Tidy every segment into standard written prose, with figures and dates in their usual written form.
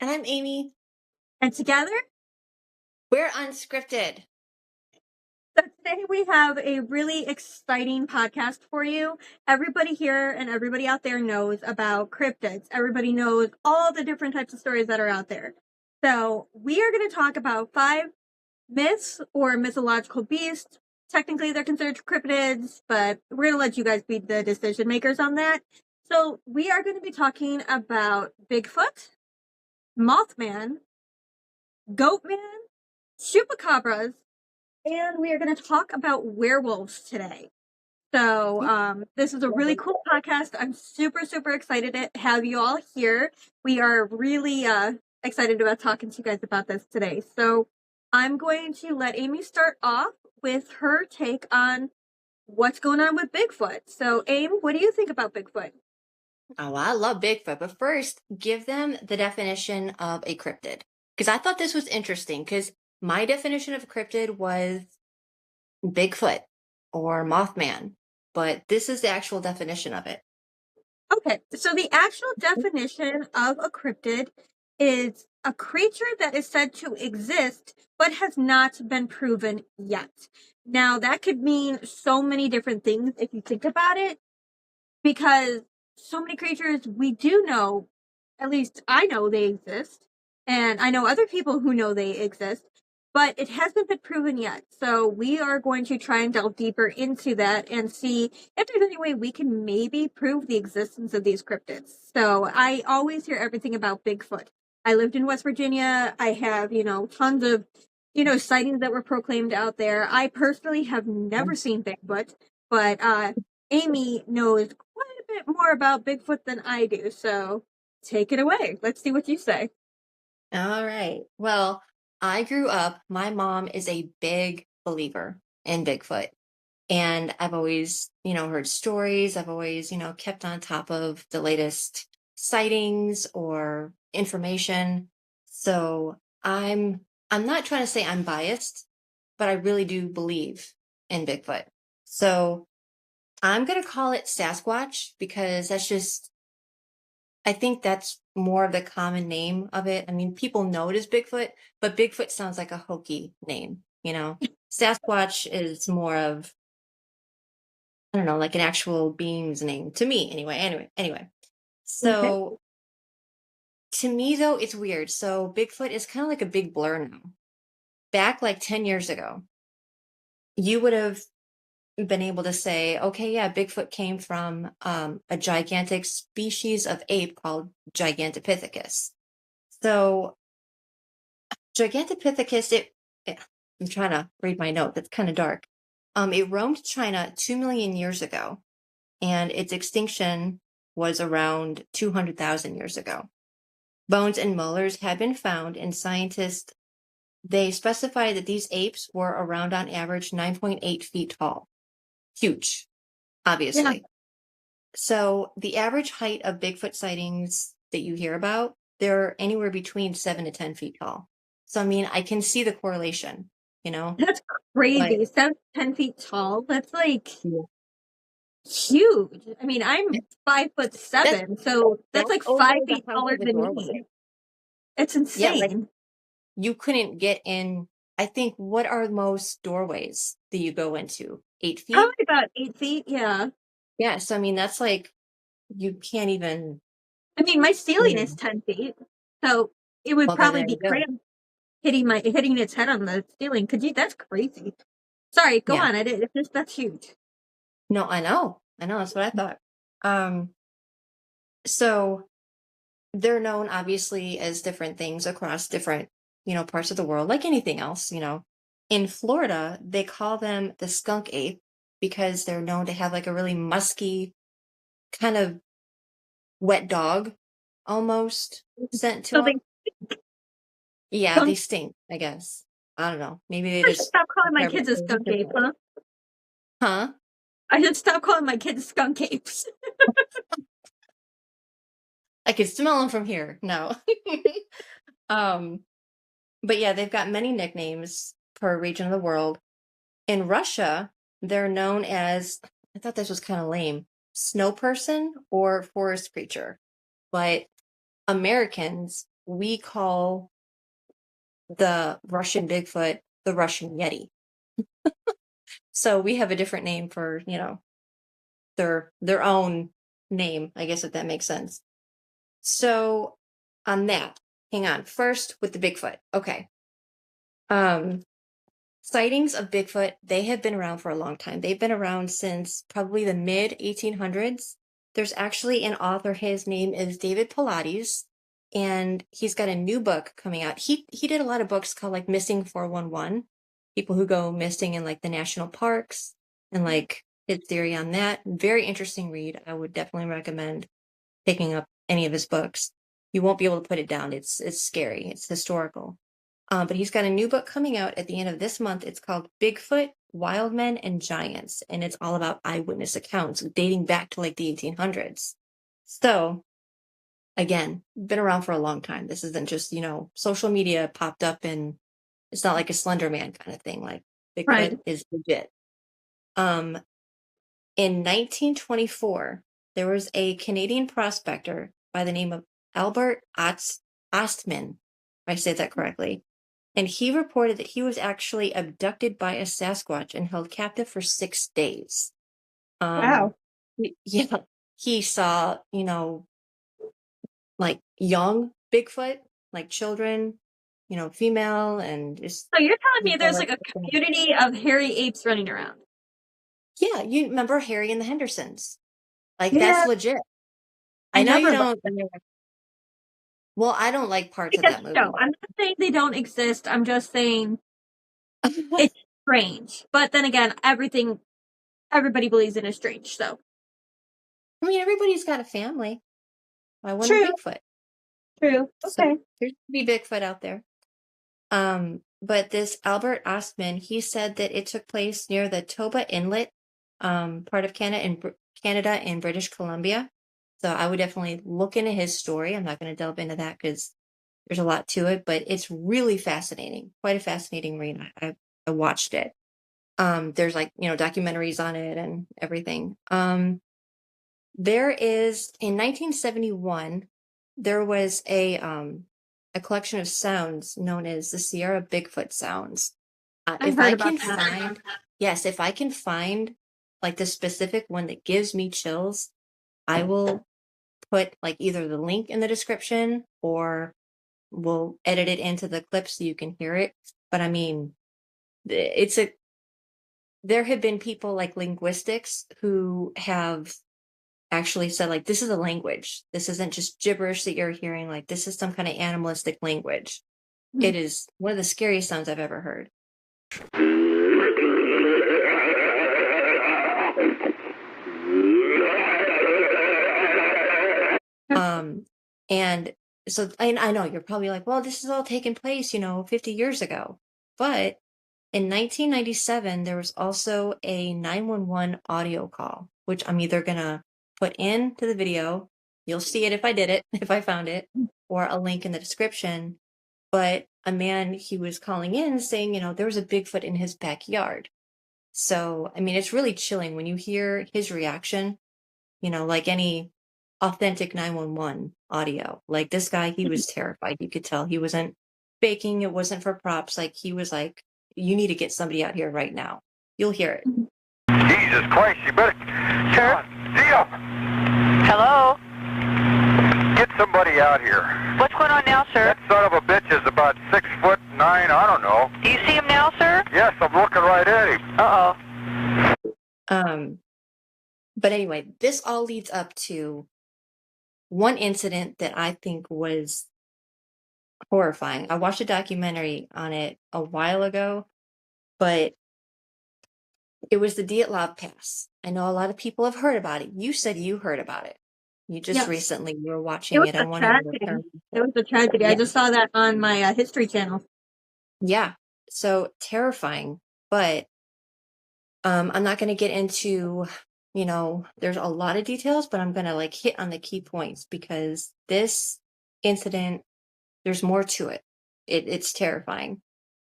And I'm Amy. And together, We're Unscripted. so today we have a really exciting podcast for you. Everybody here and everybody out there knows about cryptids. Everybody knows all the different types of stories that are out there. So we are going to talk about 5 myths or mythological beasts. Technically, they're considered cryptids, but we're going to let you guys be the decision makers on that. So we are going to be talking about Bigfoot, Mothman, Goatman, Chupacabras, and we are going to talk about werewolves today. So this is a really cool podcast. I'm super, super excited to have you all here. We are really excited about talking to you guys about this today. So I'm going to let Amy start off with her take on what's going on with Bigfoot. So Amy, what do you think about Bigfoot? Oh, I love Bigfoot. But first, give them the definition of a cryptid. Because I thought this was interesting. Because my definition of a cryptid was Bigfoot or Mothman. But this is the actual definition of it. Okay, so the actual definition of a cryptid is a creature that is said to exist but has not been proven yet. Now, that could mean so many different things if you think about it, because so many creatures we do know, at least I know they exist, and I know other people who know they exist, but it hasn't been proven yet. So we are going to try and delve deeper into that and see if there's any way we can maybe prove the existence of these cryptids. So I always hear everything about Bigfoot. I lived in West Virginia. I have, tons of, sightings that were proclaimed out there. I personally have never seen Bigfoot, but Amy knows quite a bit more about Bigfoot than I do. So take it away. Let's see what you say. All right. Well, I grew up, my mom is a big believer in Bigfoot. And I've always, heard stories. I've always, kept on top of the latest sightings or information. So I'm not trying to say I'm biased, but I really do believe in Bigfoot. So I'm going to call it Sasquatch because I think that's more of the common name of it. I mean, people know it as Bigfoot, but Bigfoot. Sounds like a hokey name, Sasquatch is more of, I don't know, like an actual being's name to me anyway. Okay. So to me though, it's weird. So Bigfoot is kind of like a big blur now. Back like 10 years ago, you would have been able to say, okay, yeah, Bigfoot came from a gigantic species of ape called Gigantopithecus. So Gigantopithecus, I'm trying to read my note. It's kind of dark. It roamed China 2 million years ago, and its extinction was around 200,000 years ago. Bones and molars have been found, and scientists, they specify that these apes were around on average 9.8 feet tall. Huge, obviously. Yeah. So the average height of Bigfoot sightings that you hear about, they're anywhere between 7 to 10 feet tall. So, I mean, I can see the correlation, That's But crazy. 10 feet tall. That's like yeah. huge. I mean, I'm That's 5'7", so that's like over 5 the feet height taller of the than doorway. me. It's Yeah, like insane. you couldn't get in. I think, what are most doorways that you go into? 8 feet? Probably about 8 feet. Yeah. Yeah, so I mean, that's like, you can't even, I mean, my ceiling is 10 feet, so it would well, then probably there be you go. cramped hitting its head on the ceiling. That's crazy. Sorry, go Yeah. on. That's huge. No, I know. That's what I thought. Um, so they're known obviously as different things across different, parts of the world, like anything else. In Florida, they call them the skunk ape because they're known to have like a really musky, kind of wet dog almost scent to So them. Yeah, they skunk. stink, I guess. I don't know. Maybe they I should just stop calling my care kids about a flavor skunk ape, different. huh? Huh? I should stop calling my kids skunk apes. I could smell them from here. No. um, but yeah, they've got many nicknames per region of the world. In Russia, they're known as, I thought this was kind of lame, snow person or forest creature. But Americans, we call the Russian Bigfoot the Russian Yeti. So we have a different name for, their own name, I guess if that makes sense. So on that, hang on. First with the Bigfoot. Okay. Um Sightings of Bigfoot, they have been around for a long time. They've been around since probably the mid 1800s. There's actually an author, his name is David Paulides, and he's got a new book coming out. He did a lot of books called like Missing 411, people who go missing in like the national parks and like his theory on that. Very interesting read. I would definitely recommend picking up any of his books. You won't be able to put it down. It's scary. It's historical. But he's got a new book coming out at the end of this month. It's called Bigfoot, Wild Men, and Giants, and it's all about eyewitness accounts dating back to like the 1800s. So, again, been around for a long time. This isn't just, social media popped up and it's not like a Slender Man kind of thing. Like Right. Bigfoot is legit. Um, in 1924, there was a Canadian prospector by the name of Albert Ostman, if I say that correctly. And he reported that he was actually abducted by a Sasquatch and held captive for 6 days. Um, Wow. yeah, he saw, like young Bigfoot, like children, female, and just So you're telling me all there's that like a stuff going on. community of hairy apes running around? Yeah, you remember Harry and the Hendersons? Like that's Yeah, legit. I I know you never don't. Well, I don't like parts like of a that show. movie. I'm not saying they don't exist. I'm just saying I it's strange. But then again, everybody believes in is strange. So mean, everybody's got a family. I want a true, Bigfoot. true. So Okay. there's to be Bigfoot out there. But this Albert Ostman, he said that it took place near the Toba Inlet, part of Canada and British Columbia. So I would definitely look into his story. I'm not going to delve into that because there's a lot to it, but it's really fascinating. Quite a fascinating read. I watched it. There's like, documentaries on it and everything. There is in 1971, there was a collection of sounds known as the Sierra Bigfoot sounds. I If heard I about can that. find, yes, if I can find like the specific one that gives me chills, I will put like either the link in the description or we'll edit it into the clip so you can hear it. But I mean, it's a there have been people like linguistics who have actually said like this is a language. This isn't just gibberish that you're hearing, like this is some kind of animalistic language. Mhm. It is one of the scariest sounds I've ever heard. Um, and so I know you're probably like, well, this is all taking place, 50 years ago. But in 1997, there was also a 911 audio call, which I'm either gonna put into the video. You'll see it if I did it, if I found it, or a link in the description. But a man, he was calling in saying, there was a Bigfoot in his backyard. So, I mean, it's really chilling when you hear his reaction, like any authentic 911 audio. Like this guy, he was terrified. You could tell he wasn't faking, it wasn't for props. Like he was like, you need to get somebody out here right now. You'll hear it. Jesus Christ, you better... Sure. Deal! Hello? Get somebody out here. What's going on now, sir? That son of a bitch is about 6'9", I don't know. Do you see him now, sir? Yes, I'm looking right at him. Uh-oh. But anyway, this all leads up to one incident that I think was horrifying. I watched a documentary on it a while ago, but it was the Dyatlov Pass. I know a lot of people have heard about it. You said you heard about it. You just Yes. recently you were It watching was it a on one of your tragedy. terms. It was a tragedy. I Yeah. just saw that on my History Channel. Yeah. So terrifying, but I'm not going to get into, there's a lot of details, but I'm going to like hit on the key points because this incident, there's more to it. It's terrifying.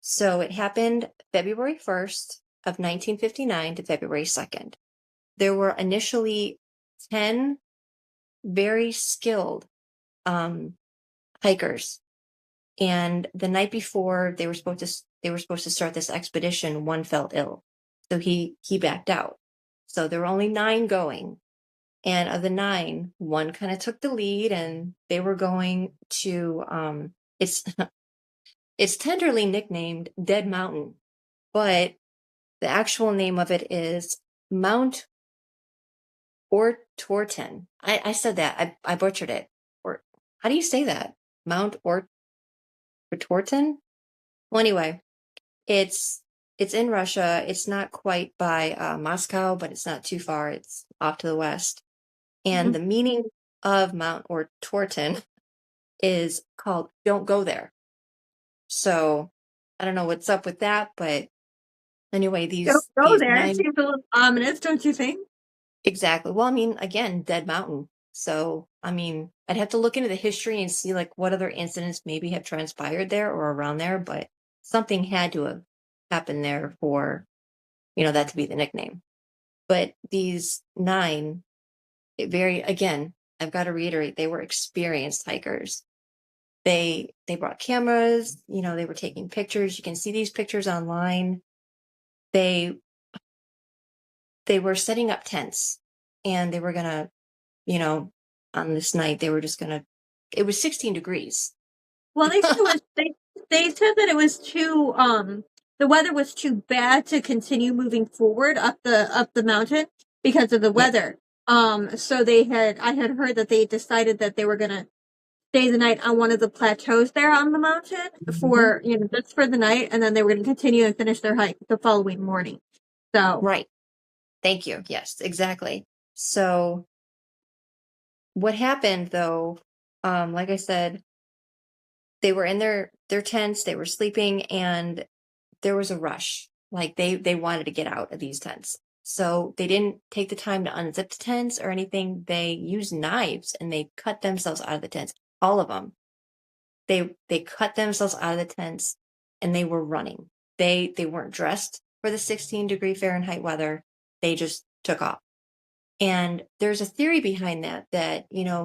So it happened February 1st of 1959 to February 2nd. There were initially 10 very skilled hikers And the night before they were supposed to start this expedition, one fell ill. So he backed out. So there were only 9 going. And of the 9, one kind of took the lead and they were going to it's it's tenderly nicknamed Dead Mountain, but the actual name of it is Mount Ortorton. I said that. I butchered it. Or how do you say that? Mount Ortorton? Well, anyway, it's in Russia. It's not quite by Moscow, but it's not too far. It's off to the west. And Mhm. the meaning of Mount Ortorton is called "Don't go there." So I don't know what's up with that, but anyway, Don't these go these there. It 9 seems a little ominous, don't you think? exactly. Well, I mean, again, Dead Mountain. So I mean, I'd have to look into the history and see like what other incidents maybe have transpired there or around there, but something had to have happened there for that to be the nickname. But these 9, again, I've got to reiterate, they were experienced hikers. They brought cameras, they were taking pictures. You can see these pictures online. They they were setting up tents and they were gonna, you know, on this night they were just gonna it was 16 degrees. Well, they said it was they said that it was too the weather was too bad to continue moving forward up the mountain because of the Yeah. weather. So I had heard that they decided that they were gonna stay the night on one of the plateaus there on the mountain Mhm. for just for the night, and then they were gonna continue and finish their hike the following morning. So Right. Thank you. Yes, exactly. So what happened though, like I said, they were in their tents, they were sleeping, and there was a rush. Like they wanted to get out of these tents. So they didn't take the time to unzip the tents or anything. They used knives and they cut themselves out of the tents. All of them. They cut themselves out of the tents and they were running. They weren't dressed for the 16-degree Fahrenheit weather. They just took off. And there's a theory behind that,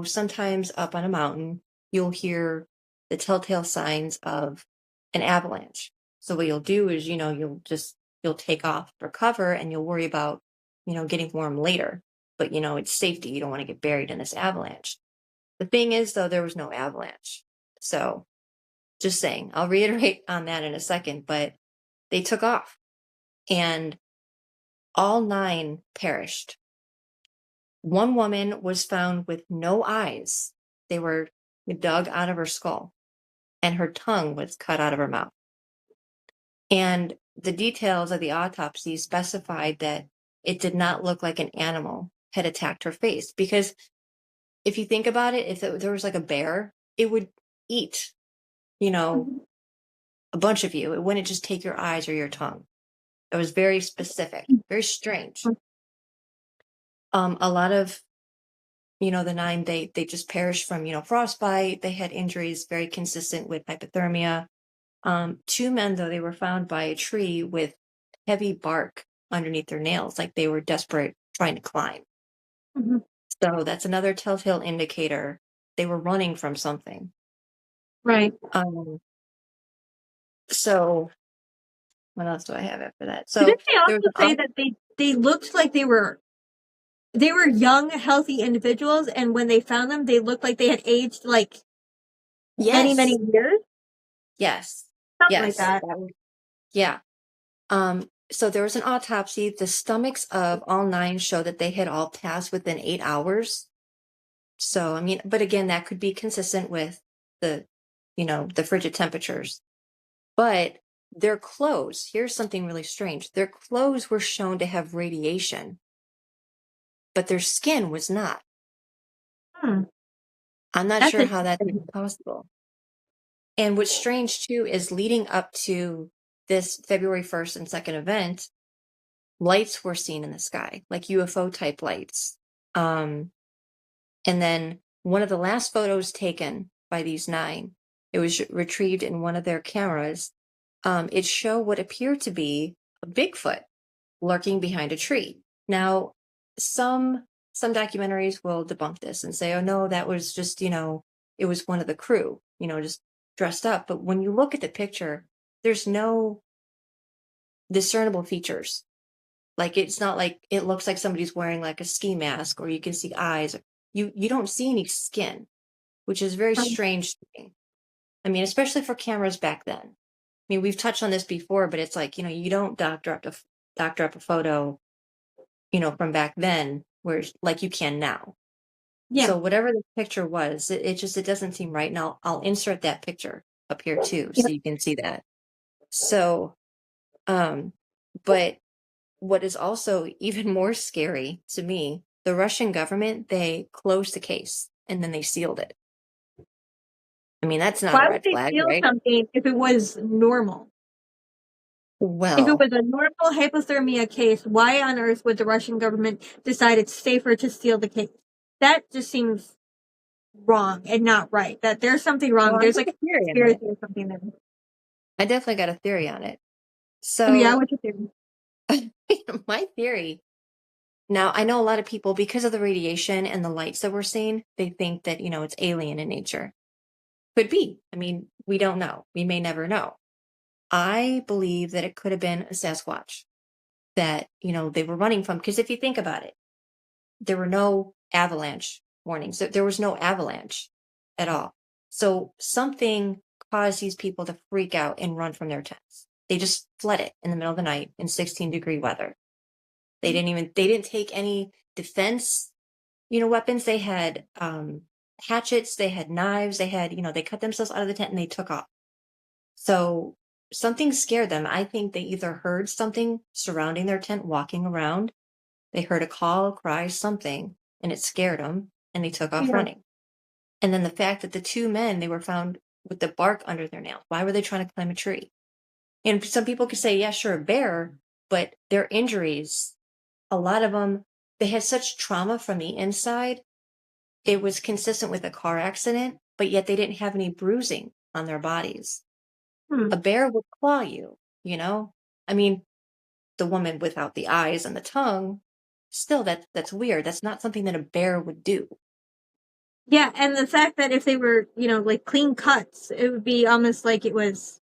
sometimes up on a mountain, you'll hear the telltale signs of an avalanche. So what you'll do is, you'll take off for cover and you'll worry about, getting warm later. But, it's safety. You don't want to get buried in this avalanche. The thing is, though, there was no avalanche. So just saying, I'll reiterate on that in a second, but they took off and all 9 perished. One woman was found with no eyes. They were dug out of her skull, and her tongue was cut out of her mouth. And the details of the autopsy specified that it did not look like an animal had attacked her face. Because if you think about it, if there was like a bear, it would eat, you know, Mhm. a bunch of you. It wouldn't just take your eyes or your tongue. It was very specific, very strange. A lot of the 9, they just perished from, frostbite. They had injuries very consistent with hypothermia. 2 men, though, they were found by a tree with heavy bark underneath their nails, like they were desperate trying to climb. Mhm. So that's another telltale indicator they were running from something. Right. Um, so what else do I have after that? Didn't So they there was also say an that they looked like they were young, healthy individuals, and when they found them, they looked like they had aged like many, many yes, years, yes, something like yes, that. yeah. So there was an autopsy. The stomachs of all 9 show that they had all passed within 8 hours. So, I mean, but again, that could be consistent with the, the frigid temperatures. But their clothes, here's something really strange. Their clothes were shown to have radiation, but their skin was not. Hmm, I'm not that's sure how that's interesting. even possible. And what's strange too is leading up to this February 1st and 2nd event, lights were seen in the sky, like UFO type lights. Um, and then one of the last photos taken by these 9, it was retrieved in one of their cameras. It showed what appeared to be a Bigfoot lurking behind a tree. Now, some documentaries will debunk this and say, "Oh no, that was just it was one of the crew, just dressed up, but when you look at the picture, there's no discernible features. Like, it's not like it looks like somebody's wearing like a ski mask, or you can see eyes. You don't see any skin, which is very strange to me. I mean, especially for cameras back then. I mean, we've touched on this before, but it's like, you don't doctor up a photo, from back then, where like you can now. Yeah. So whatever the picture was, it doesn't seem right. And I'll insert that picture up here too, so you can see that. So, but what is also even more scary to me, the Russian government, they closed the case and then they sealed it. I mean, that's not a Why would red they flag, seal right? something if it was normal? If it Well, was a normal hypothermia case, why on earth would the Russian government decide it's safer to seal the case? That just seems wrong and not right. That there's something wrong. I There's have like a a theory on it. conspiracy or something there. I definitely got a theory on it. Oh yeah, So what's your theory? my theory, now I know a lot of people, because of the radiation and the lights that we're seeing, they think that, it's alien in nature. Could be. I mean, we don't know. We may never know. I believe that it could have been a Sasquatch that, they were running from. Because if you think about it, there were no avalanche warnings. There was no avalanche at all. So something caused these people to freak out and run from their tents. They just fled it in the middle of the night in 16-degree weather. They didn't take any defense, weapons. They had hatchets, they had knives, they had, they cut themselves out of the tent and they took off. So something scared them. I think they either heard something surrounding their tent walking around, they heard a call, a cry, something, and it scared them, and they took off Yeah. running. And then the fact that the two men, they were found with the bark under their nails. Why were they trying to climb a tree? And some people could say, yeah, sure, a bear, but their injuries, a lot of them, they had such trauma from the inside. It was consistent with a car accident, but yet they didn't have any bruising on their bodies. A bear would claw you, I mean, the woman without the eyes and the tongue, still that's weird. That's not something that a bear would do. Yeah, and the fact that if they were, like clean cuts, it would be almost like it was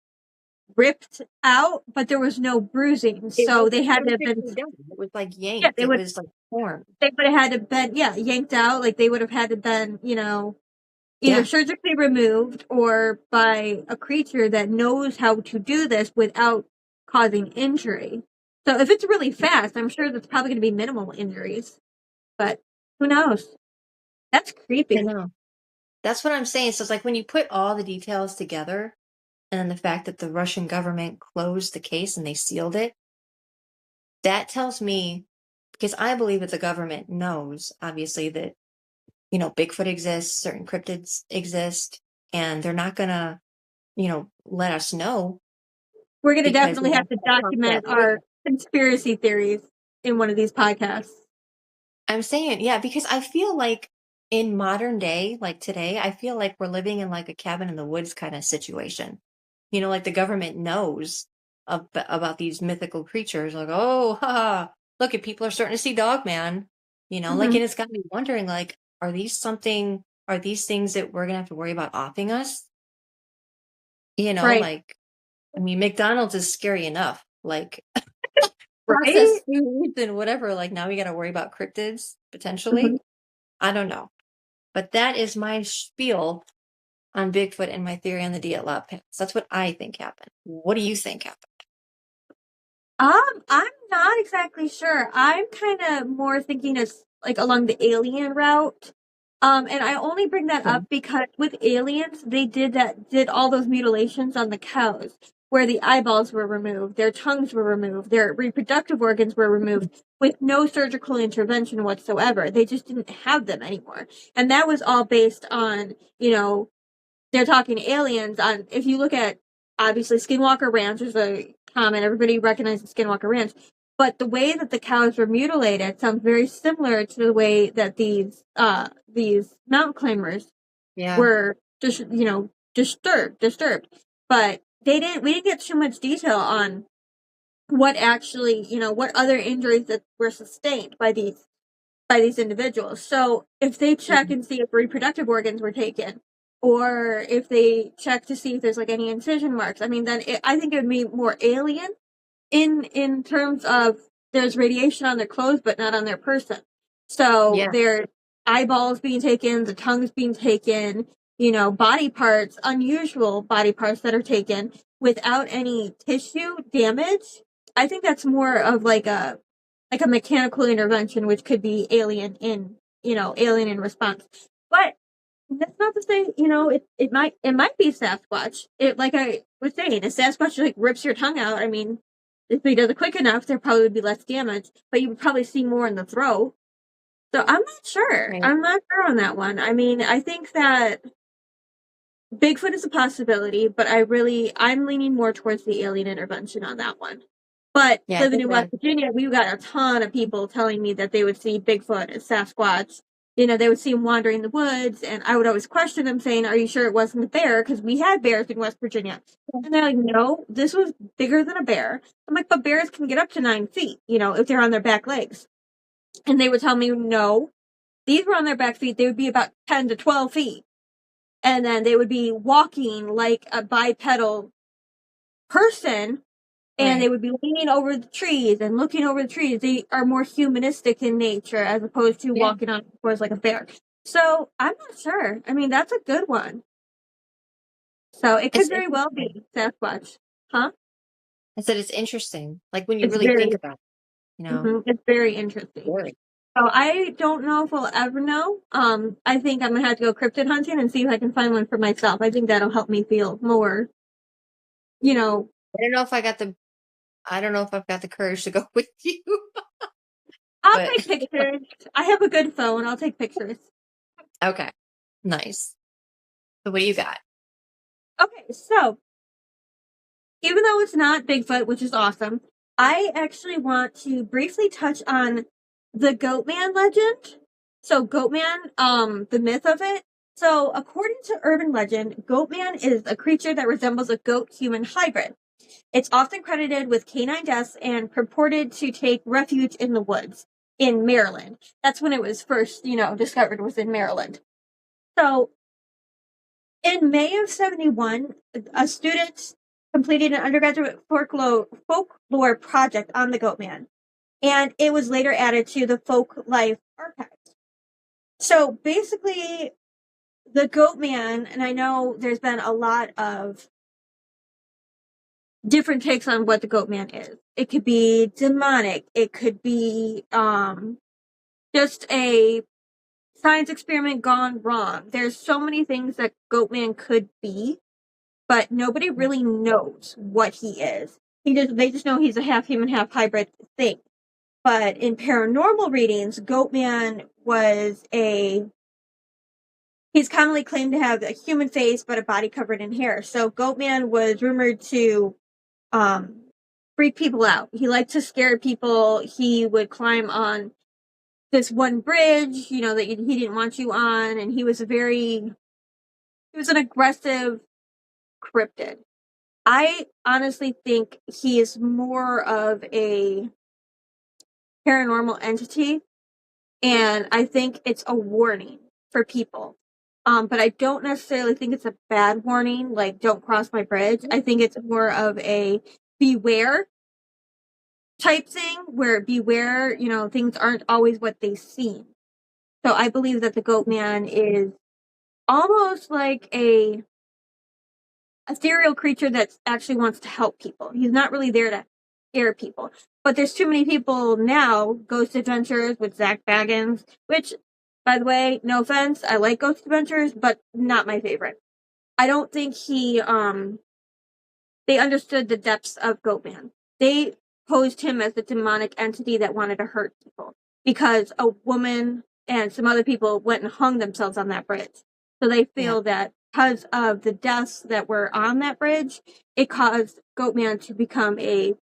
ripped out, but there was no bruising. So they had to have been, It was like yeah, yanked. they It would was like torn. they would have had to been, yeah, yanked out. Like they would have had to been, either Yeah. surgically removed or by a creature that knows how to do this without causing injury. So if it's really fast, I'm sure that's probably going to be minimal injuries. But who knows? That's creepy. I know. That's what I'm saying. So it's like when you put all the details together, and then the fact that the Russian government closed the case and they sealed it, that tells me, because I believe that the government knows, obviously, that, Bigfoot exists, certain cryptids exist, and they're not going to, let us know. We're going to Because definitely have to document our conspiracy theories in one of these podcasts. I'm saying, yeah, because I feel like in modern day, like today, I feel like we're living in like a cabin in the woods kind of situation. Like the government knows about these mythical creatures. Like, oh, haha, look at people are starting to see Dogman. Like, and it's got me wondering, like, are these things that we're gonna have to worry about offing us? Right. Like, I mean, McDonald's is scary enough. Like, Right? processed foods and whatever. Like, now we got to worry about cryptids potentially. I don't know. But that is my spiel on Bigfoot and my theory on the Diet Lab pants. That's what I think happened. What do you think happened? I'm not exactly sure. I'm kind of more thinking of like along the alien route. And I only bring that up because with aliens, they did all those mutilations on the cows where the eyeballs were removed, their tongues were removed, their reproductive organs were removed with no surgical intervention whatsoever. They just didn't have them anymore. And that was all based on, they're talking aliens on, if you look at, obviously, Skinwalker Ranch is a common, everybody recognizes Skinwalker Ranch, but the way that the cows were mutilated sounds very similar to the way that these mountain climbers were just, disturbed. But we didn't get too much detail on what actually, what other injuries that were sustained by these individuals. So if they check and see if reproductive organs were taken, or if they check to see if there's like any incision marks, I mean, then I think it would be more alien in terms of there's radiation on their clothes, but not on their person. So Yeah. their eyeballs being taken, the tongues being taken, body parts, unusual body parts that are taken without any tissue damage. I think that's more of like a mechanical intervention, which could be alien in response. But that's not to say, it might be Sasquatch. It, like I was saying, if Sasquatch like rips your tongue out, I mean, if he does it quick enough, there probably would be less damage, but you would probably see more in the throat. So I'm not sure. Right. I'm not sure on that one. I mean, I think that Bigfoot is a possibility, but I'm leaning more towards the alien intervention on that one. But Yeah, I living think in that, West Virginia, we've got a ton of people telling me that they would see Bigfoot and Sasquatch. They would see him wandering in the woods, and I would always question them, saying, "Are you sure it wasn't a bear?" Because we had bears in West Virginia, and they're like, "No, this was bigger than a bear." I'm like, "But bears can get up to 9 feet, if they're on their back legs." And they would tell me, "No, these were on their back feet. They would be about 10 to 12 feet." And then they would be walking like a bipedal person, and they right. would be leaning over the trees and looking over the trees. They are more humanistic in nature as opposed to Yeah. walking on floors like a bear. So I'm not sure. I mean, that's a good one. So it could very well Interesting. be Sasquatch. Huh? I said it's interesting. Like when you It's really think very, about it. it's very interesting. Very. So I don't know if we'll ever know. I think I'm gonna have to go cryptid hunting and see if I can find one for myself. I think that'll help me feel more, you know, I don't know if I got the I don't know if I've got the courage to go with you. I'll But take pictures. I have a good phone. I'll take pictures. okay. Nice. So what do you got? Okay, so even though it's not Bigfoot, which is awesome, I actually want to briefly touch on the Goatman legend. So Goatman, the myth of it. So according to urban legend, Goatman is a creature that resembles a goat-human hybrid. It's often credited with canine deaths and purported to take refuge in the woods in Maryland. That's when it was first, discovered, was in Maryland. So in May of 71, a student completed an undergraduate folklore project on the Goatman, and it was later added to the Folk Life archives. So basically, the Goatman, and I know there's been a lot of different takes on what the Goatman is. It could be demonic. It could be just a science experiment gone wrong. There's so many things that Goatman could be, but nobody really knows what he is. They just know he's a half human, half hybrid thing. But in paranormal readings, Goatman he's commonly claimed to have a human face but a body covered in hair. So Goatman was rumored to freak people out. He liked to scare people. He would climb on this one bridge, that he didn't want you on, and he was an aggressive cryptid. I honestly think he is more of a paranormal entity, and I think it's a warning for people. But I don't necessarily think it's a bad warning, like don't cross my bridge. I think it's more of a beware type thing, where beware, things aren't always what they seem. So I believe that the Goatman is almost like a ethereal creature that actually wants to help people. He's not really there to scare people. But there's too many people now, Ghost Adventures with Zach Baggins, which, by the way, no offense, I like Ghost Adventures, but not my favorite. I don't think they understood the depths of Goatman. They posed him as a demonic entity that wanted to hurt people because a woman and some other people went and hung themselves on that bridge. So they Yeah. feel that because of the deaths that were on that bridge, it caused Goatman to become a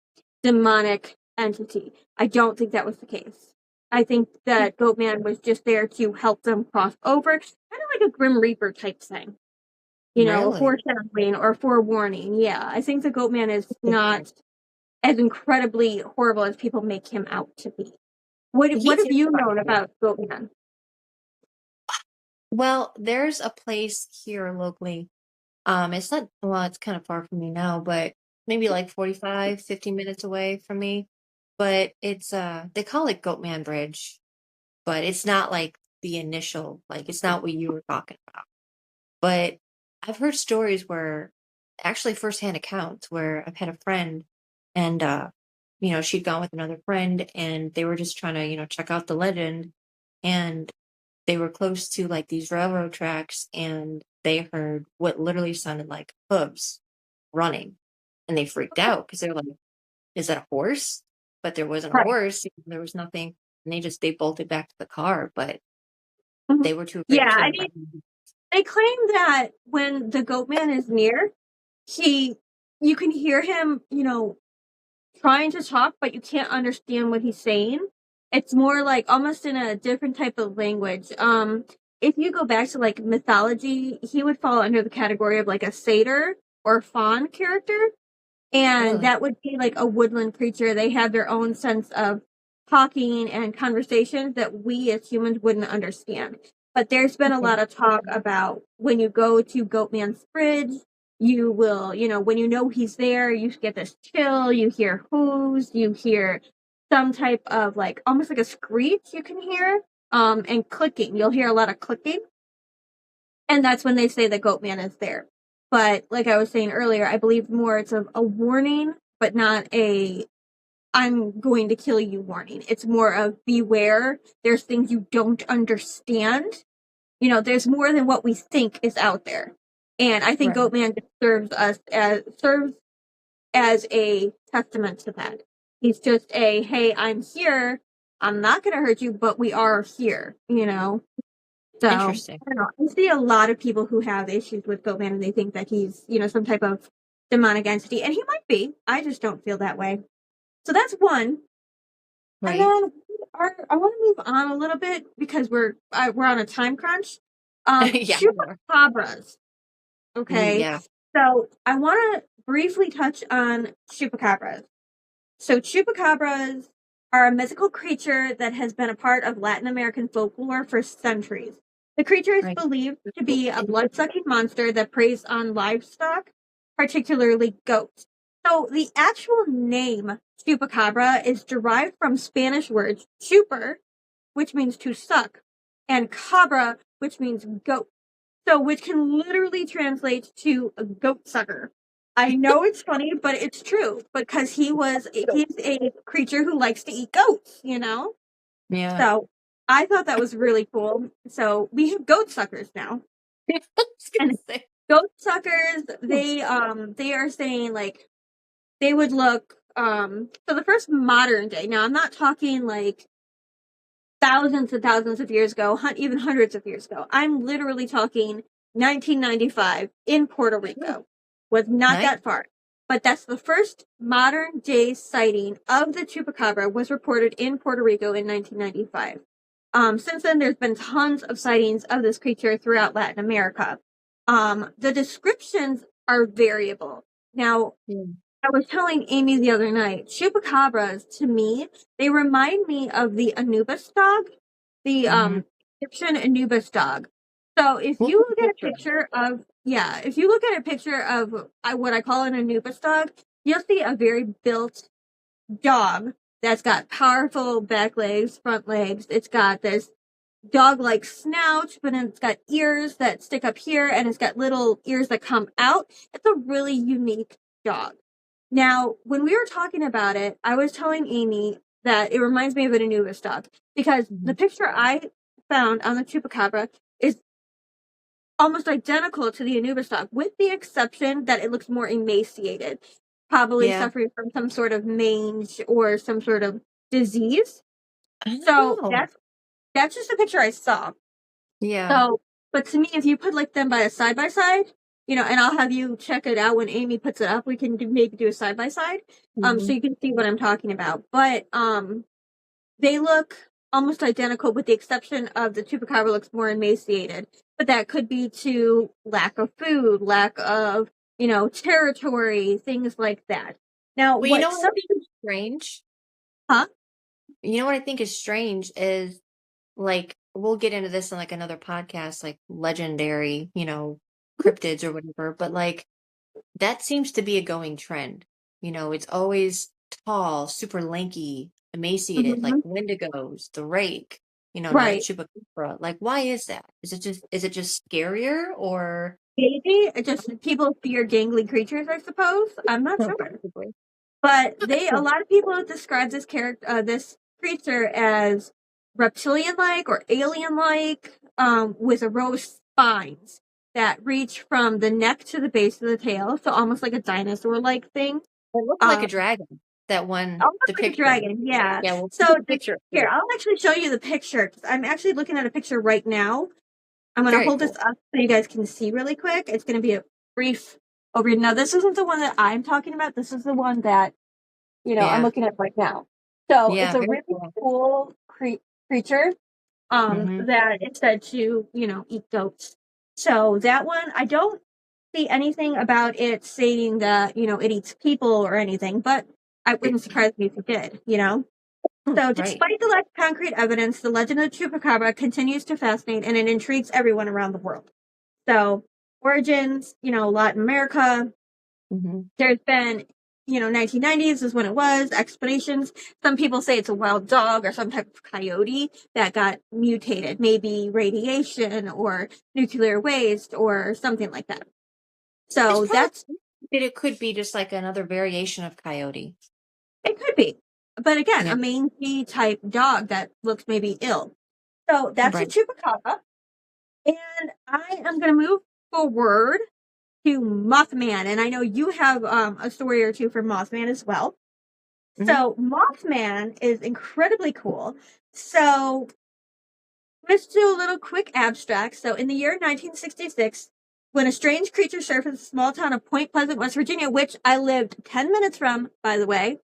demonic entity. I don't think that was the case. I think that Goatman was just there to help them cross over, kind of like a Grim Reaper type thing. A Really? foreshadowing or forewarning. Yeah, I think the Goatman is not as incredibly horrible as people make him out to be. What He have you known terrified me. about Goatman? Well, there's a place here locally. It's not, well, it's kind of far from me now, but maybe like 45, 50 minutes away from me. But it's they call it Goatman Bridge, but it's not like the initial, like it's not what you were talking about. But I've heard stories where actually firsthand accounts where I've had a friend and she'd gone with another friend and they were just trying to, check out the legend and they were close to like these railroad tracks and they heard what literally sounded like hooves running and they freaked out because they're like, is that a horse? But there wasn't a Right. horse, there was nothing, and they bolted back to the car, but Mhm. they were too afraid Yeah, to I turn mean, around. they claim that when the goat man is near, he you can hear him, trying to talk, but you can't understand what he's saying. It's more like almost in a different type of language. If you go back to like mythology, he would fall under the category of like a satyr or faun character. And Really? that would be like a woodland creature. They have their own sense of talking and conversations that we as humans wouldn't understand. But there's been a Okay. lot of talk about when you go to Goatman's Bridge, you will, when you know he's there, you get this chill, you hear hooves, you hear some type of like almost like a screech you can hear, and clicking. You'll hear a lot of clicking. And that's when they say the goat man is there. But like I was saying earlier, I believe more it's a warning, but not a I'm going to kill you warning. It's more of beware. There's things you don't understand. There's more than what we think is out there. And I think Right. Goatman serves as a testament to that. He's just a hey, I'm here. I'm not gonna hurt you, but we are here. So, Interesting. I don't know. I see a lot of people who have issues with Goatman and they think that he's, some type of demonic entity, and he might be. I just don't feel that way. So that's one. And Right. then I want to move on a little bit because we're on a time crunch. Yeah, we are. Chupacabras. Okay. Yeah. So I want to briefly touch on chupacabras. So chupacabras are a mythical creature that has been a part of Latin American folklore for centuries. The creature is Right. believed to be a blood-sucking monster that preys on livestock, particularly goats. So the actual name chupacabra is derived from Spanish words chuper, which means to suck, and cabra, which means goat. So which can literally translate to a goat sucker. I know it's funny, but it's true because he's a creature who likes to eat goats. Yeah. So I thought that was really cool. So we have goat suckers now. I was gonna And say. goat suckers, they are saying like they would look so the first modern day. Now I'm not talking like thousands and thousands of years ago, even hundreds of years ago. I'm literally talking 1995 in Puerto Oh, Rico. Was not nice. that far. But that's the first modern day sighting of the chupacabra was reported in Puerto Rico in 1995. Since then, there's been tons of sightings of this creature throughout Latin America. The descriptions are variable. Now, Yeah. I was telling Amy the other night, chupacabras to me, they remind me of the Anubis dog, the Mhm. Egyptian Anubis dog. So if We'll you put a look at a picture up. picture of if you look at a picture of what I call an Anubis dog, you'll see a very built dog that's got powerful back legs, front legs. It's got this dog-like snout, but then it's got ears that stick up here, and it's got little ears that come out. It's a really unique dog. Now, when we were talking about it, I was telling Amy that it reminds me of an Anubis dog because the Mhm. picture I found on the chupacabra is almost identical to the Anubis dog, with the exception that it looks more emaciated, probably Yeah. suffering from some sort of mange or some sort of disease. I don't So know. that's just a picture I saw. Yeah. So, but to me, if you put like them by a side by side, and I'll have you check it out when Amy puts it up. We can maybe do a side by side, so Mhm. you can see what I'm talking about. But they look almost identical, with the exception of the chupacabra looks more emaciated. But that could be to lack of food, lack of territory, things like that. Now, Well, you know what what I some think is strange? huh? You know what I think is strange is like we'll get into this in like another podcast, like legendary, cryptids or whatever, but like that seems to be a going trend. It's always tall, super lanky, emaciated, like Mhm. Wendigos, the Rake, now the Right. Chupacabra. Like, why is that? Is it just scarier or Maybe it just people fear gangly creatures, I suppose. I'm not no, sure. possibly. But a lot of people describe this this creature as reptilian-like or alien-like, with a row of spines that reach from the neck to the base of the tail, so almost like a dinosaur-like thing. It looked like a Um, dragon, that one Almost like a depiction. dragon, yeah. Yeah, we'll So put the picture up here, here. I'll actually show you the picture 'cause I'm actually looking at a picture right now. I'm gonna Very hold this cool. up so you guys can see really quick. It's gonna be a brief overview. Now, this isn't the one that I'm talking about. This is the one that I'm Yeah. looking at right now. So it's Yeah, a very really cool. cool creature Hmm. that is said to, eat goats. So that one, I don't see anything about it saying that, it eats people or anything, but I wouldn't surprise me if it did. So Right. despite the lack of concrete evidence, the legend of the Chupacabra continues to fascinate and it intrigues everyone around the world. So origins, Latin America, Hmm. there's been, 1990s is when it was, explanations. Some people say it's a wild dog or some type of coyote that got mutated, maybe radiation or nuclear waste or something like that. It's So probably that's, that it could be just like another variation of coyote. it could be. But again, Yeah. a mangy type dog that looks maybe ill. So that's a Right. chupacabra. And I am going to move forward to Mothman. And I know you have a story or two for Mothman as well. Hmm. So Mothman is incredibly cool. So let's do a little quick abstract. So in the year 1966, when a strange creature surfaced in the small town of Point Pleasant, West Virginia, which I lived 10 minutes from, by the way,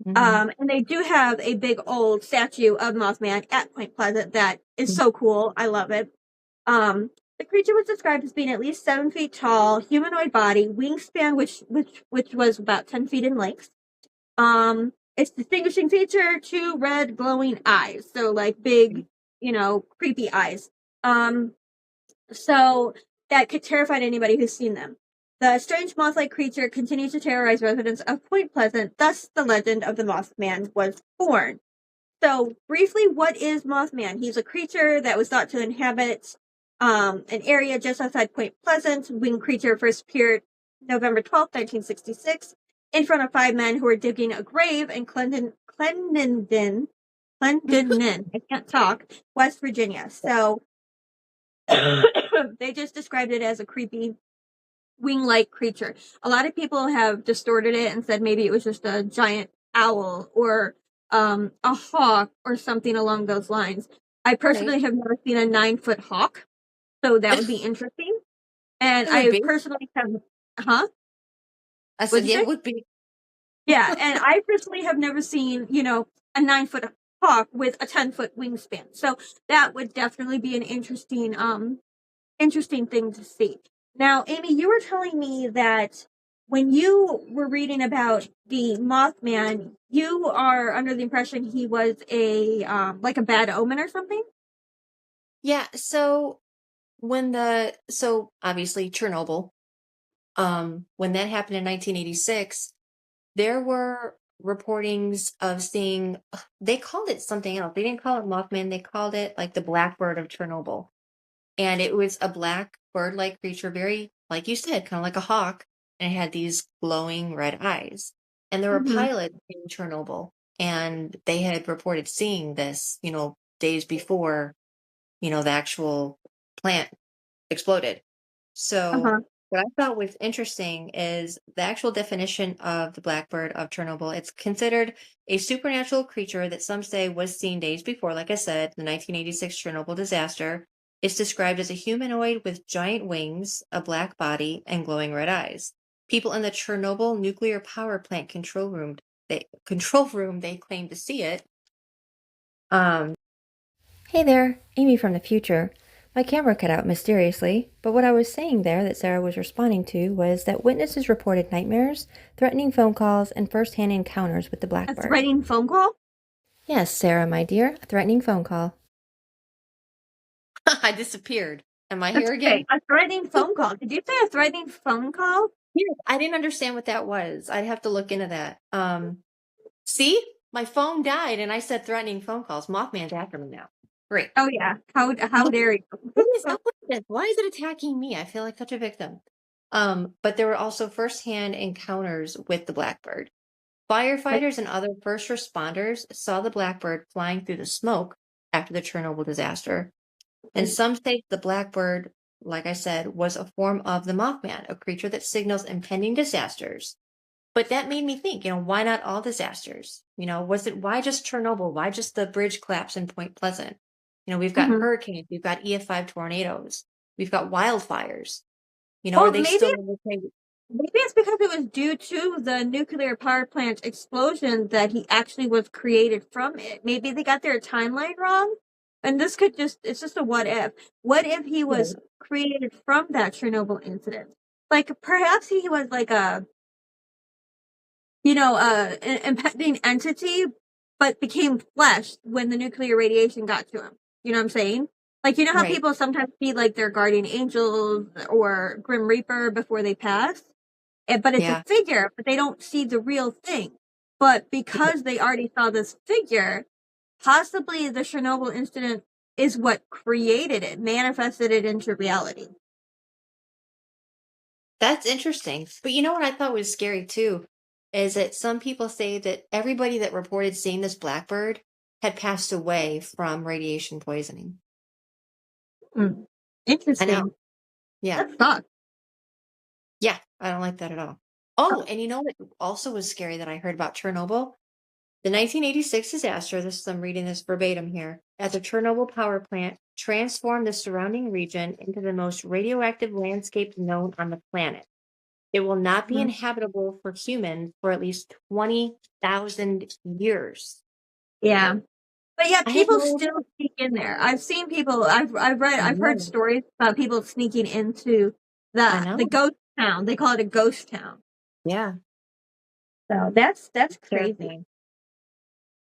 Hmm. and they do have a big old statue of Mothman at Point Pleasant that is so cool. I love it. The creature was described as being at least 7 feet tall, humanoid body, wingspan, which was about 10 feet in length. Its distinguishing feature: two red glowing eyes, so like big, creepy eyes. Um, so that could terrify anybody who's seen them. The strange moth-like creature continues to terrorize residents of Point Pleasant. Thus, the legend of the Mothman was born. So, briefly, what is Mothman? He's a creature that was thought to inhabit an area just outside Point Pleasant. Winged creature first appeared November 12th, 1966, in front of 5 men who were digging a grave in Clendenin, I can't talk, West Virginia. So, they just described it as a creepy wing-like creature. A lot of people have distorted it and said maybe it was just a giant owl or a hawk or something along those lines. I Right. personally have never seen a 9 foot hawk, so that would be interesting. And It would I be. personally have, huh? I What'd said, you yeah, say? it would be. Yeah, and I personally have never seen, a 9 foot hawk with a 10 foot wingspan. So that would definitely be an interesting thing to see. Now, Amy, you were telling me that when you were reading about the Mothman, you are under the impression he was a like a bad omen or something. Yeah. So obviously Chernobyl, when that happened in 1986, there were reportings of seeing, they called it something else. They didn't call it Mothman. They called it like the blackbird of Chernobyl. And it was a black bird-like creature, very, like you said, kind of like a hawk, and it had these glowing red eyes. And there were Mm-hmm. pilots in Chernobyl, and they had reported seeing this, days before, the actual plant exploded. So Uh-huh. what I thought was interesting is the actual definition of the blackbird of Chernobyl. It's considered a supernatural creature that some say was seen days before, like I said, the 1986 Chernobyl disaster. It's described as a humanoid with giant wings, a black body, and glowing red eyes. People in the Chernobyl nuclear power plant control room, they claim to see it. Um, Hey there, Amy from the future. My camera cut out mysteriously, but what I was saying there that Sarah was responding to was that witnesses reported nightmares, threatening phone calls, and first-hand encounters with the A blackbird. threatening phone call. Yes, Sarah, my dear, a threatening phone call. I disappeared. Am I That's here okay. again? A threatening phone call. Did you say a threatening phone call? Yes, I didn't understand what that was. I'd have to look into that. See? My phone died and I said threatening phone calls. Mothman's after me now. Great. Oh yeah. How dare you? What is up with this? Why is it attacking me? I feel like such a victim. But there were also firsthand encounters with the blackbird. Firefighters and other first responders saw the blackbird flying through the smoke after the Chernobyl disaster. And some say the blackbird, like I said, was a form of the Mothman, a creature that signals impending disasters. But that made me think, why not all disasters? Why just Chernobyl? Why just the bridge collapse in Point Pleasant? We've got Mhm. hurricanes, we've got EF5 tornadoes, we've got wildfires. Are Well, they maybe still maybe it's because it was due to the nuclear power plant explosion that he actually was created from it. Maybe they got their timeline wrong. And this could it's just a what if. What if he was created from that Chernobyl incident? Like perhaps he was like an impending entity, but became flesh when the nuclear radiation got to him. You know what I'm saying? Like, you know how right? people sometimes see like their guardian angels or Grim Reaper before they pass? But it's a Yeah. figure, but they don't see the real thing. But because they already saw this figure, possibly the Chernobyl incident is what created it, manifested it into reality. That's interesting. But you know what I thought was scary too? Is that some people say that everybody that reported seeing this blackbird had passed away from radiation poisoning. Hmm. I know. Interesting. Yeah. That sucks. Yeah. I don't like that at all. Oh, and you know what also was scary that I heard about Chernobyl? The 1986 disaster, I'm reading this verbatim here, at the Chernobyl power plant transformed the surrounding region into the most radioactive landscape known on the planet. It will not be Mhm. inhabitable for humans for at least 20,000 years. Yeah. But yeah, I had people no still idea. sneak in there. I've seen people. I I've heard know. stories about people sneaking into I the know. ghost town. They call it a ghost town. Yeah. So that's crazy. Terrifying.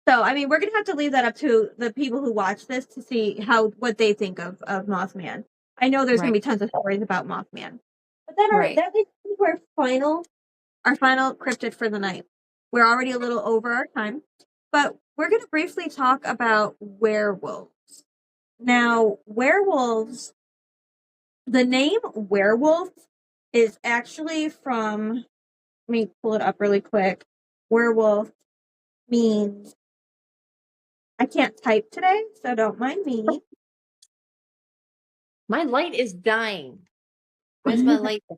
So I mean, we're gonna have to leave that up to the people who watch this to see what they think of Mothman. I know there's gonna Right. be tons of stories about Mothman. But then Right. that leads to our final cryptid for the night. We're already a little over our time, but we're gonna briefly talk about werewolves. Now, werewolves, the name werewolf is actually from, let me pull it up really quick. Werewolf means, I can't type today, so don't mind me. My light is dying. Where's my light? I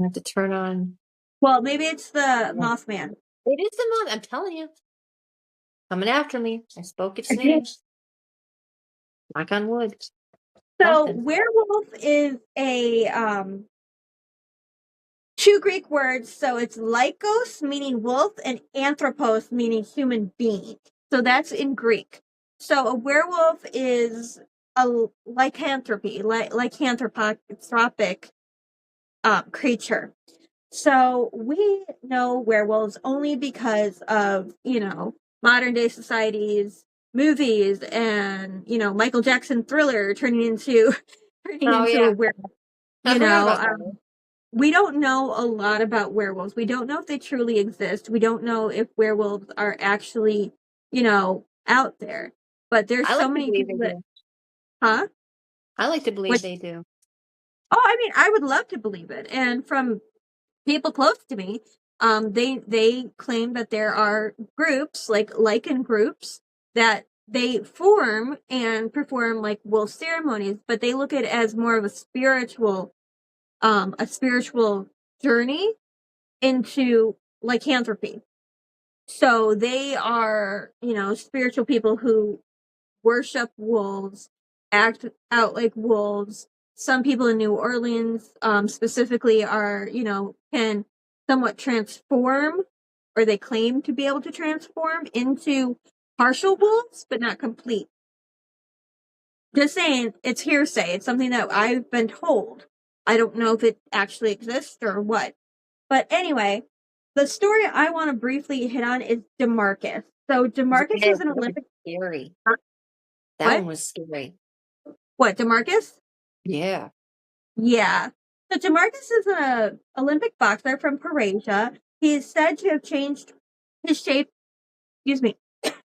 have to turn on. Well, maybe it's the Yeah. Mothman. It is the moon. I'm telling you. Coming after me. I spoke its name. Knock on wood. So, Something. werewolf is a two Greek words. So it's lycos, meaning wolf, and anthropos, meaning human being. So that's in Greek. So a werewolf is a lycanthropic creature. So we know werewolves only because of, modern day society's movies and, Michael Jackson Thriller turning into Oh, a yeah. werewolf. I You forgot know, about that. we don't know a lot about werewolves. We don't know if they truly exist. We don't know if werewolves are actually, out there. But there's I so like to many believe people they that, do. huh? I like to believe Which, they do. oh, I mean, I would love to believe it. And from people close to me, they claim that there are groups, like lichen groups, that they form and perform like wolf ceremonies, but they look at it as more of a spiritual journey into lycanthropy. So they are, spiritual people who worship wolves, act out like wolves. Some people in New Orleans, specifically are, can somewhat transform, or they claim to be able to transform into partial wolves, but not complete. Just saying, it's hearsay. It's something that I've been told. I don't know if it actually exists or what. But anyway, the story I want to briefly hit on is DeMarcus. So DeMarcus Yeah, was an that was Olympic. scary. That What? one was scary. What, DeMarcus? Yeah. Yeah. So DeMarcus is an Olympic boxer from Croatia. He is said to have changed his shape. Excuse me.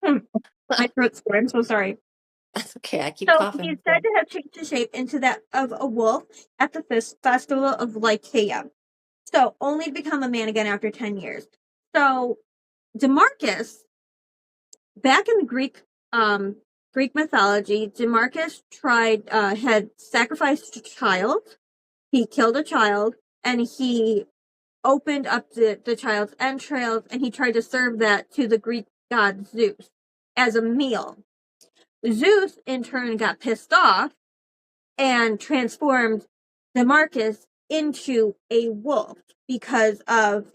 My throat's sore. I'm so sorry. That's okay. I keep So he coughing. is said to have changed his shape into that of a wolf at the festival of Lycaea. So only to become a man again after 10 years. So DeMarcus, back in the Greek mythology, DeMarcus had sacrificed a child. He killed a child, and he opened up the child's entrails, and he tried to serve that to the Greek god Zeus as a meal. Zeus, in turn, got pissed off and transformed DeMarcus into a wolf because of,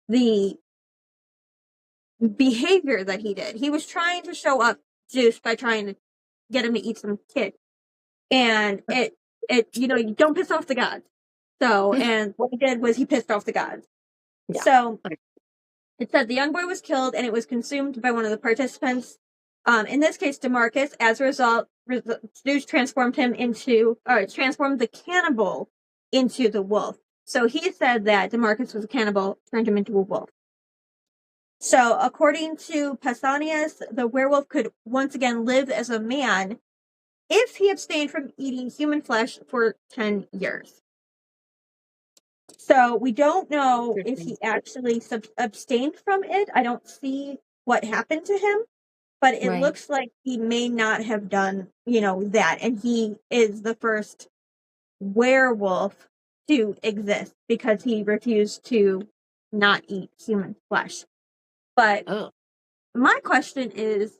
the behavior that he did. He was trying to show up Zeus by trying to get him to eat some kid. And you don't piss off the gods. So, and what he did was he pissed off the gods. Yeah. So, it said the young boy was killed and it was consumed by one of the participants. In this case, DeMarcus. As a result, Zeus transformed the cannibal into the wolf. So he said that DeMarcus was a cannibal, turned him into a wolf. So, according to Pausanias, the werewolf could once again live as a man if he abstained from eating human flesh for 10 years. So we don't know if he actually abstained from it. I don't see what happened to him, but it looks like he may not have done, that. And he is the first werewolf to exist because he refused to not eat human flesh. But my question is,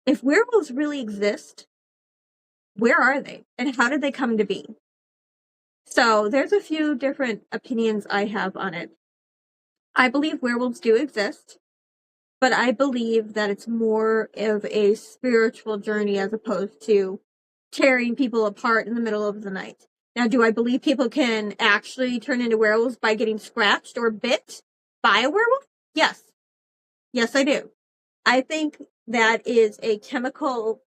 if werewolves really exist, where are they? And how did they come to be? So there's a few different opinions I have on it. I believe werewolves do exist, but I believe that it's more of a spiritual journey as opposed to tearing people apart in the middle of the night. Now, do I believe people can actually turn into werewolves by getting scratched or bit by a werewolf? Yes. Yes, I do. I think that is a chemical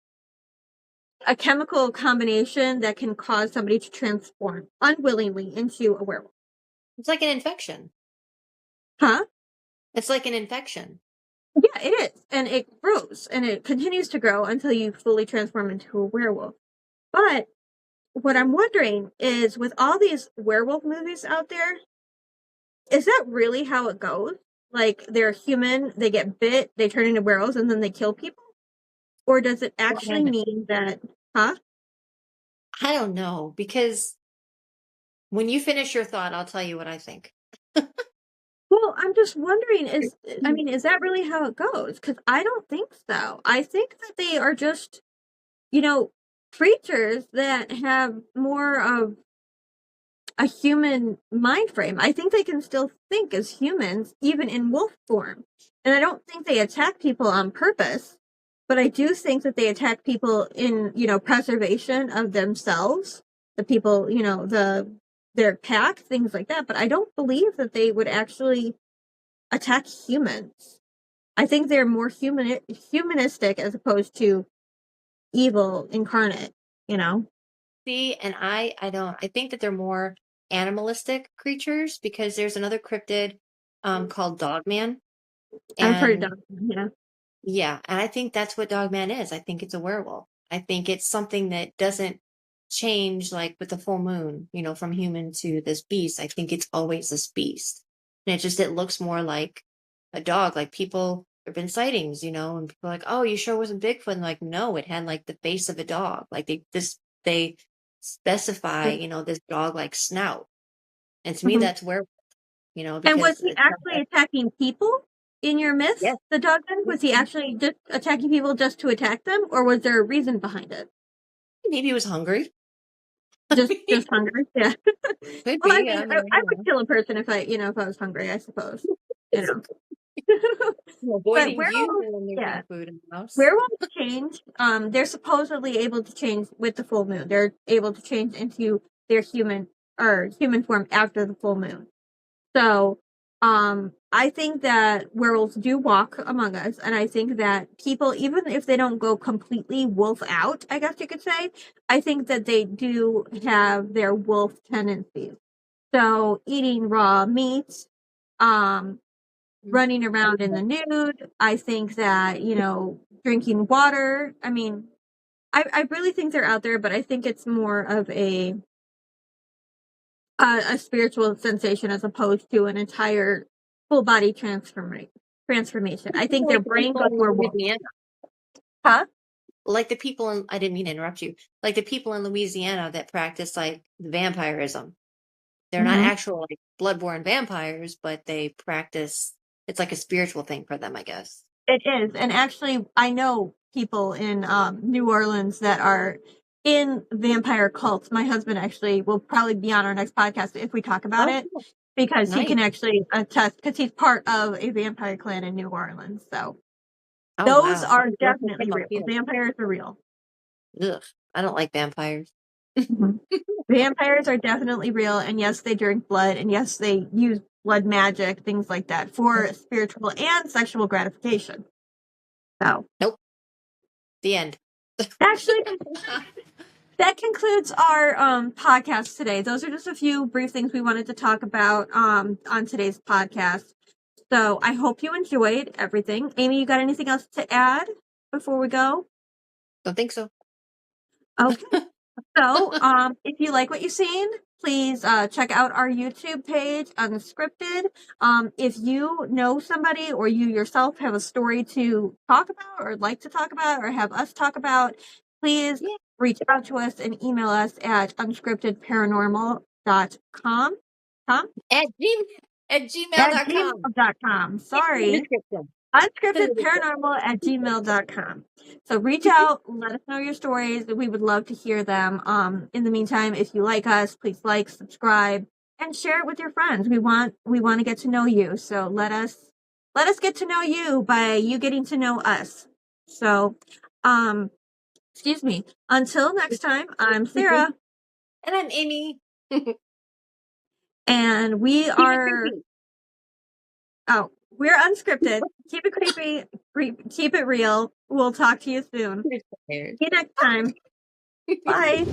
combination that can cause somebody to transform unwillingly into a werewolf. It's like an infection. Huh? It's like an infection. Yeah, it is. And it grows and it continues to grow until you fully transform into a werewolf. But what I'm wondering is, with all these werewolf movies out there, is that really how it goes? Like, they're human, they get bit, they turn into werewolves, and then they kill people? Or does it actually mean that, huh? I don't know, because when you finish your thought, I'll tell you what I think. Well, I'm just wondering, is that really how it goes? Because I don't think so. I think that they are just, creatures that have more of a human mind frame. I think they can still think as humans, even in wolf form. And I don't think they attack people on purpose, but I do think that they attack people in, preservation of themselves, the people, their pack, things like that. But I don't believe that they would actually attack humans. I think they're more humanistic as opposed to evil incarnate, See, and I don't. I think that they're more animalistic creatures because there's another cryptid called Dogman. I've heard And of them, yeah. yeah, and I think that's what Dogman is. I think it's a werewolf. I think it's something that doesn't change like with the full moon, from human to this beast. I think it's always this beast. And it looks more like a dog. Like there have been sightings, and people are like, oh, you sure it wasn't Bigfoot? And like, no, it had like the face of a dog. Like they specify, this dog like snout. And to me, that's werewolf, And because was he actually attacking people in your myth? Yes. The dog then? Was he actually just attacking people just to attack them, or was there a reason behind it? Maybe he was hungry. Just hungry? Yeah. Could Well, be. I would kill a person if I was hungry, I suppose. Avoiding But you when there's no food in the house. werewolves change. They're supposedly able to change with the full moon. They're able to change into their human form after the full moon. So, I think that werewolves do walk among us, and I think that people, even if they don't go completely wolf out, I guess you could say, I think that they do have their wolf tendencies. So eating raw meat, running around in the nude. I think that, drinking water. I mean, I really think they're out there, but I think it's more of a spiritual sensation as opposed to an entire full body transformation. I think their Like the brain people goes in more wolf. Louisiana. Huh? Like the people in, I didn't mean to interrupt you. Like the people in Louisiana that practice like vampirism. They're not Mm-hmm. actual like bloodborne vampires, but they practice. It's like a spiritual thing for them, I guess. It is. And actually, I know people in New Orleans that are in vampire cults. My husband actually will probably be on our next podcast if we talk about Oh, it, because he nice. can actually attest, because he's part of a vampire clan in New Orleans. So Oh those wow. are Look definitely them up real. here. Vampires are real. Ugh, I don't like vampires. Mhm. Vampires are definitely real, and yes, they drink blood, and yes, they use blood magic, things like that, for spiritual and sexual gratification. So Nope. The end. actually, that concludes our podcast today. Those are just a few brief things we wanted to talk about on today's podcast. So I hope you enjoyed everything. Amy, you got anything else to add before we go? Don't think so. Okay. So, if you like what you've seen, please check out our YouTube page, Unscripted. If you know somebody or you yourself have a story to talk about or like to talk about or have us talk about, please Yeah. reach out to us and email us at unscriptedparanormal.com. At At gmail.com. gmail.com. It's in the Sorry. description. Unscriptedparanormal@gmail.com. So reach out, let us know your stories. We would love to hear them. In the meantime, if you like us, please like, subscribe, and share it with your friends. We want to get to know you. So let us get to know you by you getting to know us. So, excuse me. Until next time, I'm Sarah, And I'm Amy. Keep and we it are. creepy. Oh, we're unscripted. Keep it creepy. Keep it real. We'll talk to you soon. See you next time. Bye.